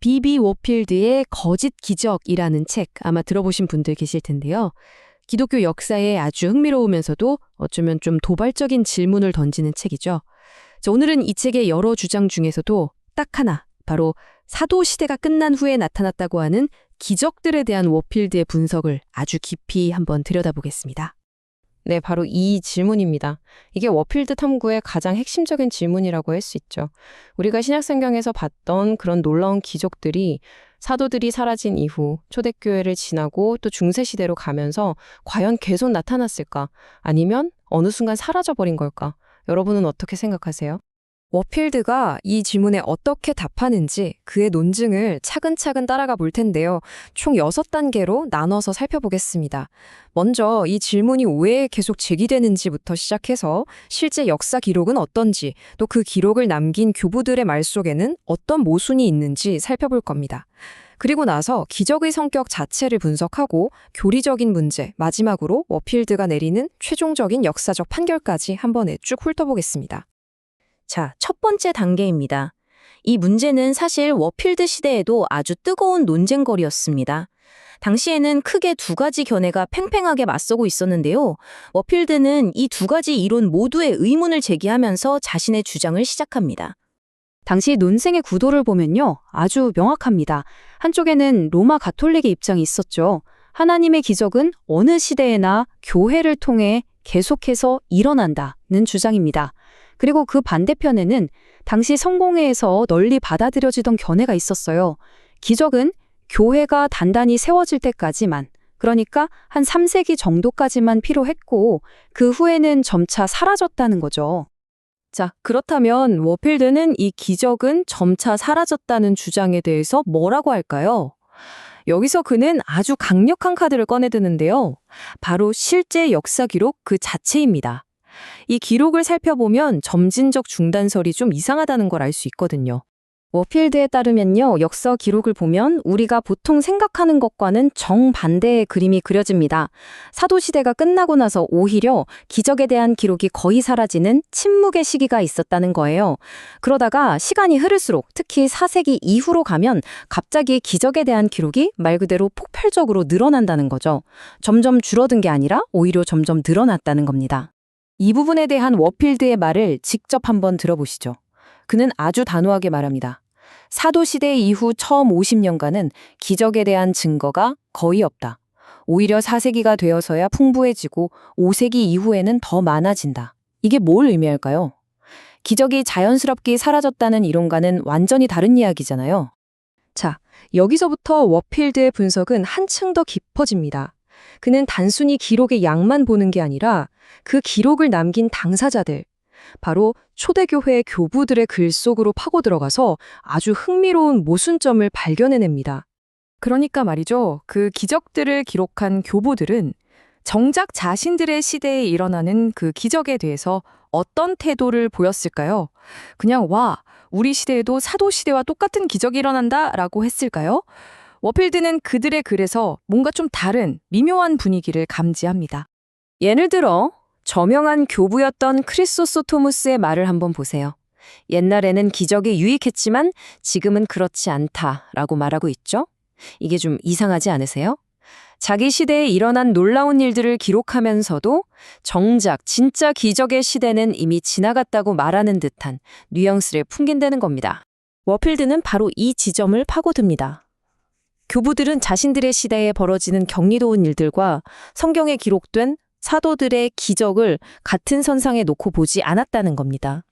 비비 워필드의 거짓 기적이라는 책 아마 들어보신 분들 계실 텐데요. 기독교 역사에 아주 흥미로우면서도 어쩌면 좀 도발적인 질문을 던지는 책이죠. 자, 오늘은 이 책의 여러 주장 중에서도 딱 하나, 바로 사도 시대가 끝난 후에 나타났다고 하는 기적들에 대한 워필드의 분석을 아주 깊이 한번 들여다보겠습니다. 네, 바로 이 질문입니다. 이게 워필드 탐구의 가장 핵심적인 질문이라고 할 수 있죠. 우리가 신약성경에서 봤던 그런 놀라운 기적들이 사도들이 사라진 이후 초대교회를 지나고 또 중세시대로 가면서 과연 계속 나타났을까? 아니면 어느 순간 사라져버린 걸까? 여러분은 어떻게 생각하세요? 워필드가 이 질문에 어떻게 답하는지 그의 논증을 차근차근 따라가 볼 텐데요. 총 6단계로 나눠서 살펴보겠습니다. 먼저 이 질문이 왜 계속 제기되는지부터 시작해서 실제 역사 기록은 어떤지, 또 그 기록을 남긴 교부들의 말 속에는 어떤 모순이 있는지 살펴볼 겁니다. 그리고 나서 기적의 성격 자체를 분석하고 교리적인 문제, 마지막으로 워필드가 내리는 최종적인 역사적 판결까지 한 번에 쭉 훑어보겠습니다. 자, 첫 번째 단계입니다. 이 문제는 사실 워필드 시대에도 아주 뜨거운 논쟁거리였습니다. 당시에는 크게 두 가지 견해가 팽팽하게 맞서고 있었는데요. 워필드는 이 두 가지 이론 모두의 의문을 제기하면서 자신의 주장을 시작합니다. 당시 논쟁의 구도를 보면요, 아주 명확합니다. 한쪽에는 로마 가톨릭의 입장이 있었죠. 하나님의 기적은 어느 시대에나 교회를 통해 계속해서 일어난다는 주장입니다. 그리고 그 반대편에는 당시 성공회에서 널리 받아들여지던 견해가 있었어요. 기적은 교회가 단단히 세워질 때까지만, 그러니까 한 3세기 정도까지만 필요했고 그 후에는 점차 사라졌다는 거죠. 자, 그렇다면 워필드는 이 기적은 점차 사라졌다는 주장에 대해서 뭐라고 할까요? 여기서 그는 아주 강력한 카드를 꺼내드는데요. 바로 실제 역사 기록 그 자체입니다. 이 기록을 살펴보면 점진적 중단설이 좀 이상하다는 걸 알 수 있거든요. 워필드에 따르면요, 역사 기록을 보면 우리가 보통 생각하는 것과는 정반대의 그림이 그려집니다. 사도시대가 끝나고 나서 오히려 기적에 대한 기록이 거의 사라지는 침묵의 시기가 있었다는 거예요. 그러다가 시간이 흐를수록 특히 4세기 이후로 가면 갑자기 기적에 대한 기록이 말 그대로 폭발적으로 늘어난다는 거죠. 점점 줄어든 게 아니라 오히려 점점 늘어났다는 겁니다. 이 부분에 대한 워필드의 말을 직접 한번 들어보시죠. 그는 아주 단호하게 말합니다. 사도시대 이후 처음 50년간은 기적에 대한 증거가 거의 없다. 오히려 4세기가 되어서야 풍부해지고 5세기 이후에는 더 많아진다. 이게 뭘 의미할까요? 기적이 자연스럽게 사라졌다는 이론과는 완전히 다른 이야기잖아요. 자, 여기서부터 워필드의 분석은 한층 더 깊어집니다. 그는 단순히 기록의 양만 보는 게 아니라 그 기록을 남긴 당사자들, 바로 초대교회 교부들의 글 속으로 파고 들어가서 아주 흥미로운 모순점을 발견해냅니다. 그러니까 말이죠. 그 기적들을 기록한 교부들은 정작 자신들의 시대에 일어나는 그 기적에 대해서 어떤 태도를 보였을까요? 그냥 와, 우리 시대에도 사도 시대와 똑같은 기적이 일어난다라고 했을까요? 워필드는 그들의 글에서 뭔가 좀 다른 미묘한 분위기를 감지합니다. 예를 들어 저명한 교부였던 크리소스토무스의 말을 한번 보세요. 옛날에는 기적이 유익했지만 지금은 그렇지 않다라고 말하고 있죠. 이게 좀 이상하지 않으세요? 자기 시대에 일어난 놀라운 일들을 기록하면서도 정작 진짜 기적의 시대는 이미 지나갔다고 말하는 듯한 뉘앙스를 풍긴다는 겁니다. 워필드는 바로 이 지점을 파고듭니다. 교부들은 자신들의 시대에 벌어지는 경이로운 일들과 성경에 기록된 사도들의 기적을 같은 선상에 놓고 보지 않았다는 겁니다.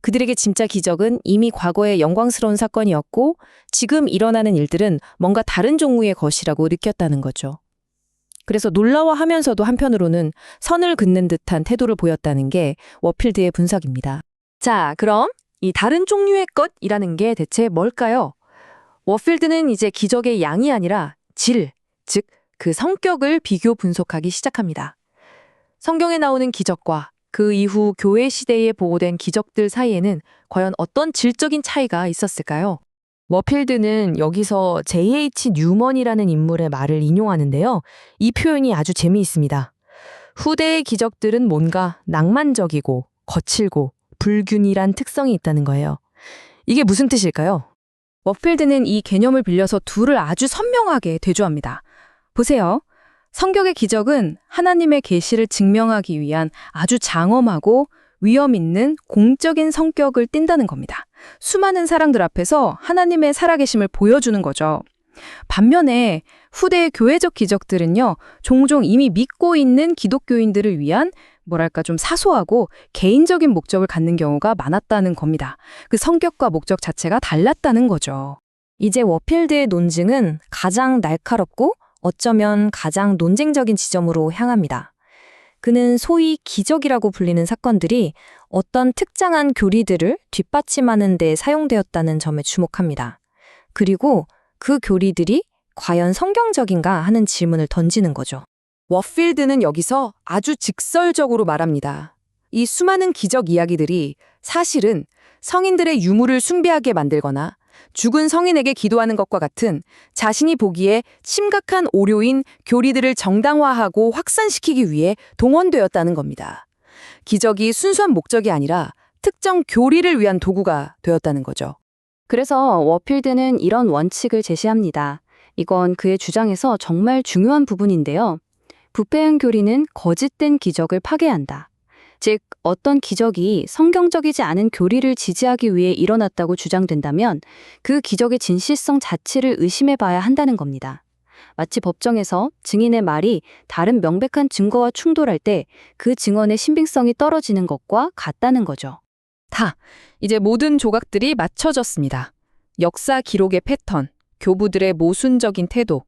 그들에게 진짜 기적은 이미 과거의 영광스러운 사건이었고 지금 일어나는 일들은 뭔가 다른 종류의 것이라고 느꼈다는 거죠. 그래서 놀라워하면서도 한편으로는 선을 긋는 듯한 태도를 보였다는 게 워필드의 분석입니다. 자, 그럼 이 다른 종류의 것이라는 게 대체 뭘까요? 워필드는 이제 기적의 양이 아니라 질, 즉 그 성격을 비교 분석하기 시작합니다. 성경에 나오는 기적과 그 이후 교회 시대에 보고된 기적들 사이에는 과연 어떤 질적인 차이가 있었을까요? 워필드는 여기서 J.H. 뉴먼이라는 인물의 말을 인용하는데요. 이 표현이 아주 재미있습니다. 후대의 기적들은 뭔가 낭만적이고 거칠고 불균일한 특성이 있다는 거예요. 이게 무슨 뜻일까요? 워필드는 이 개념을 빌려서 둘을 아주 선명하게 대조합니다. 보세요. 성경의 기적은 하나님의 계시를 증명하기 위한 아주 장엄하고 위험 있는 공적인 성격을 띈다는 겁니다. 수많은 사람들 앞에서 하나님의 살아계심을 보여주는 거죠. 반면에 후대의 교회적 기적들은요, 종종 이미 믿고 있는 기독교인들을 위한 뭐랄까 좀 사소하고 개인적인 목적을 갖는 경우가 많았다는 겁니다. 그 성격과 목적 자체가 달랐다는 거죠. 이제 워필드의 논증은 가장 날카롭고 어쩌면 가장 논쟁적인 지점으로 향합니다. 그는 소위 기적이라고 불리는 사건들이 어떤 특정한 교리들을 뒷받침하는 데 사용되었다는 점에 주목합니다. 그리고 그 교리들이 과연 성경적인가 하는 질문을 던지는 거죠. 워필드는 여기서 아주 직설적으로 말합니다. 이 수많은 기적 이야기들이 사실은 성인들의 유물을 숭배하게 만들거나 죽은 성인에게 기도하는 것과 같은 자신이 보기에 심각한 오류인 교리들을 정당화하고 확산시키기 위해 동원되었다는 겁니다. 기적이 순수한 목적이 아니라 특정 교리를 위한 도구가 되었다는 거죠. 그래서 워필드는 이런 원칙을 제시합니다. 이건 그의 주장에서 정말 중요한 부분인데요. 부패한 교리는 거짓된 기적을 파괴한다. 즉, 어떤 기적이 성경적이지 않은 교리를 지지하기 위해 일어났다고 주장된다면 그 기적의 진실성 자체를 의심해 봐야 한다는 겁니다. 마치 법정에서 증인의 말이 다른 명백한 증거와 충돌할 때 그 증언의 신빙성이 떨어지는 것과 같다는 거죠. 이제 모든 조각들이 맞춰졌습니다. 역사 기록의 패턴, 교부들의 모순적인 태도,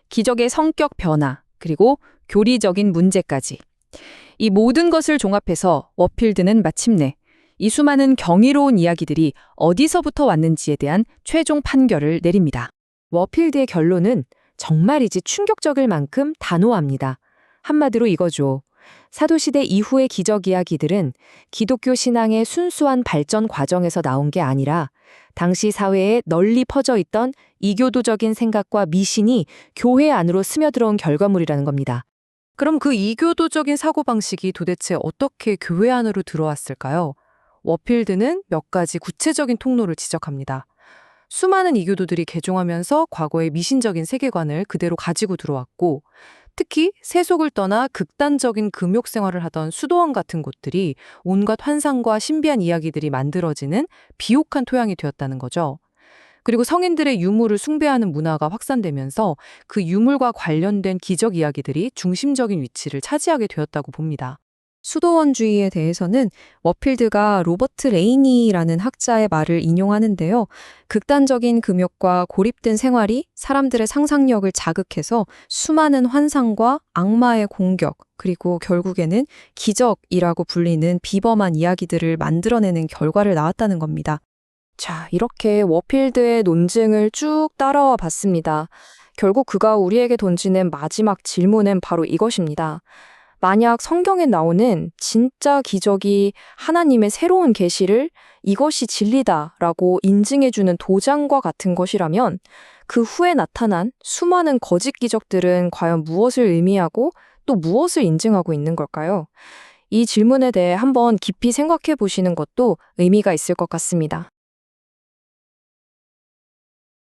기적의 성격 변화, 그리고 교리적인 문제까지. 이 모든 것을 종합해서 워필드는 마침내 이 수많은 경이로운 이야기들이 어디서부터 왔는지에 대한 최종 판결을 내립니다. 워필드의 결론은 정말이지 충격적일 만큼 단호합니다. 한마디로 이거죠. 사도시대 이후의 기적 이야기들은 기독교 신앙의 순수한 발전 과정에서 나온 게 아니라 당시 사회에 널리 퍼져 있던 이교도적인 생각과 미신이 교회 안으로 스며들어온 결과물이라는 겁니다. 그럼 그 이교도적인 사고방식이 도대체 어떻게 교회 안으로 들어왔을까요? 워필드는 몇 가지 구체적인 통로를 지적합니다. 수많은 이교도들이 개종하면서 과거의 미신적인 세계관을 그대로 가지고 들어왔고, 특히 세속을 떠나 극단적인 금욕 생활을 하던 수도원 같은 곳들이 온갖 환상과 신비한 이야기들이 만들어지는 비옥한 토양이 되었다는 거죠. 그리고 성인들의 유물을 숭배하는 문화가 확산되면서 그 유물과 관련된 기적 이야기들이 중심적인 위치를 차지하게 되었다고 봅니다. 수도원주의에 대해서는 워필드가 로버트 레이니라는 학자의 말을 인용하는데요. 극단적인 금욕과 고립된 생활이 사람들의 상상력을 자극해서 수많은 환상과 악마의 공격, 그리고 결국에는 기적이라고 불리는 비범한 이야기들을 만들어내는 결과를 낳았다는 겁니다. 자, 이렇게 워필드의 논증을 쭉 따라와 봤습니다. 결국 그가 우리에게 던지는 마지막 질문은 바로 이것입니다. 만약 성경에 나오는 진짜 기적이 하나님의 새로운 계시를 이것이 진리다라고 인증해주는 도장과 같은 것이라면 그 후에 나타난 수많은 거짓 기적들은 과연 무엇을 의미하고 또 무엇을 인증하고 있는 걸까요? 이 질문에 대해 한번 깊이 생각해 보시는 것도 의미가 있을 것 같습니다.